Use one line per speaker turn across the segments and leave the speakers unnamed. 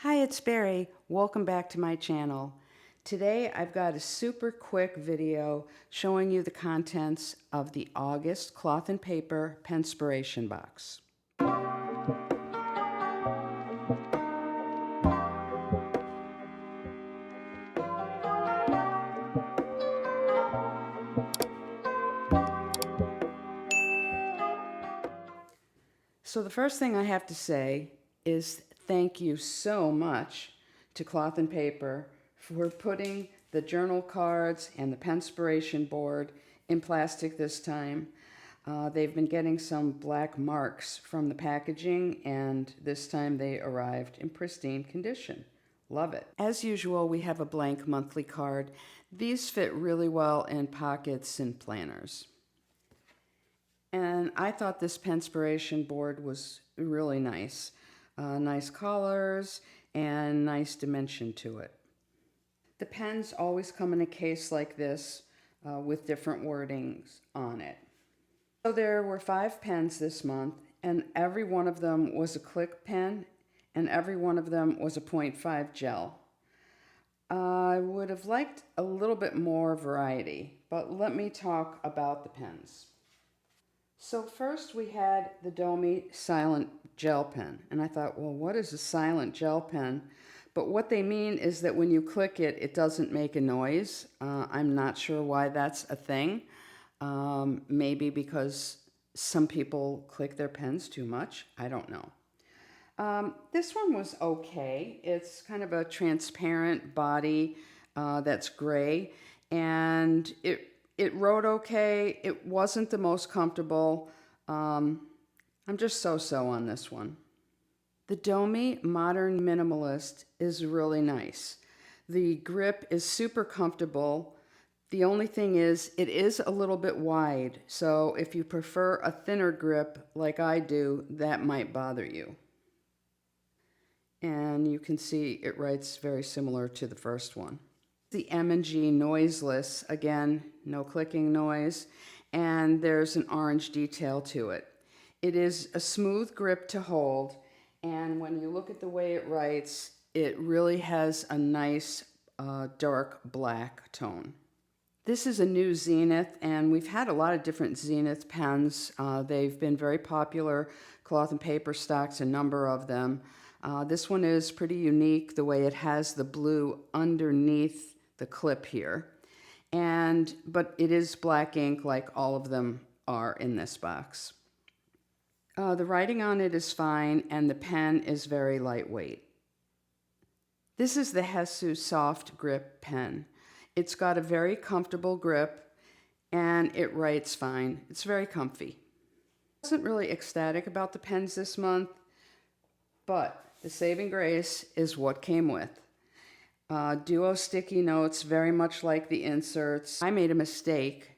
Hi, it's Barry. Welcome back to my channel. Today I've got a super quick video showing you the contents of the August cloth and paper Penspiration box. So the first thing I have to say is thank you so much to Cloth and Paper for putting the journal cards and the Penspiration board in plastic this time. They've been getting some black marks from the packaging, and this time they arrived in pristine condition. Love it. As usual, we have a blank monthly card. These fit really well in pockets and planners. And I thought this Penspiration board was really nice. Nice colors and nice dimension to it. The pens always come in a case like this with different wordings on it. So there were 5 pens this month, and every one of them was a click pen, and every one of them was a 0.5 gel. I would have liked a little bit more variety, but let me talk about the pens. So first we had the Domi Silent Gel Pen, and I thought, well, what is a silent gel pen? But what they mean is that when you click it, it doesn't make a noise. I'm not sure why that's a thing. Maybe because some people click their pens too much. I don't know. This one was okay. It's kind of a transparent body that's gray, and it wrote okay. It wasn't the most comfortable. I'm just so-so on this one. The Domi Modern Minimalist is really nice. The grip is super comfortable. The only thing is, it is a little bit wide, so if you prefer a thinner grip like I do, that might bother you. And you can see it writes very similar to the first one. The M&G Noiseless, again, no clicking noise, and there's an orange detail to it. It is a smooth grip to hold, and when you look at the way it writes, it really has a nice dark black tone. This is a new Zenith, and we've had a lot of different Zenith pens. They've been very popular. Cloth and Paper stocks a number of them. This one is pretty unique the way it has the blue underneath the clip here, but it is black ink like all of them are in this box. The writing on it is fine, and the pen is very lightweight. This is the Hessu Soft Grip pen. It's got a very comfortable grip, and it writes fine. It's very comfy. I wasn't really ecstatic about the pens this month, but the saving grace is what came with. Duo sticky notes, very much like the inserts. I made a mistake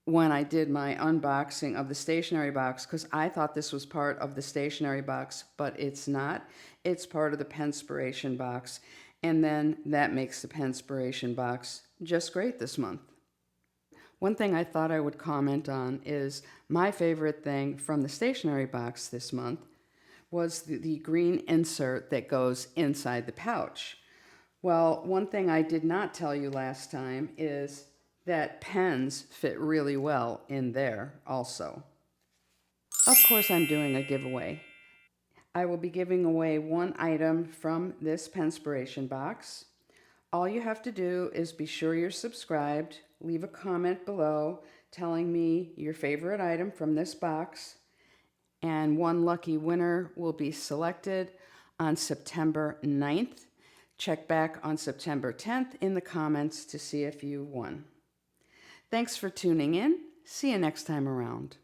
when I did my unboxing of the stationery box because I thought this was part of the stationery box, but it's not. It's part of the Penspiration box, and then that makes the Penspiration box just great this month. One thing I thought I would comment on is my favorite thing from the stationery box this month was the green insert that goes inside the pouch. Well, one thing I did not tell you last time is that pens fit really well in there also. Of course, I'm doing a giveaway. I will be giving away one item from this Penspiration box. All you have to do is be sure you're subscribed, leave a comment below telling me your favorite item from this box, and one lucky winner will be selected on September 9th. Check back on September 10th in the comments to see if you won. Thanks for tuning in. See you next time around.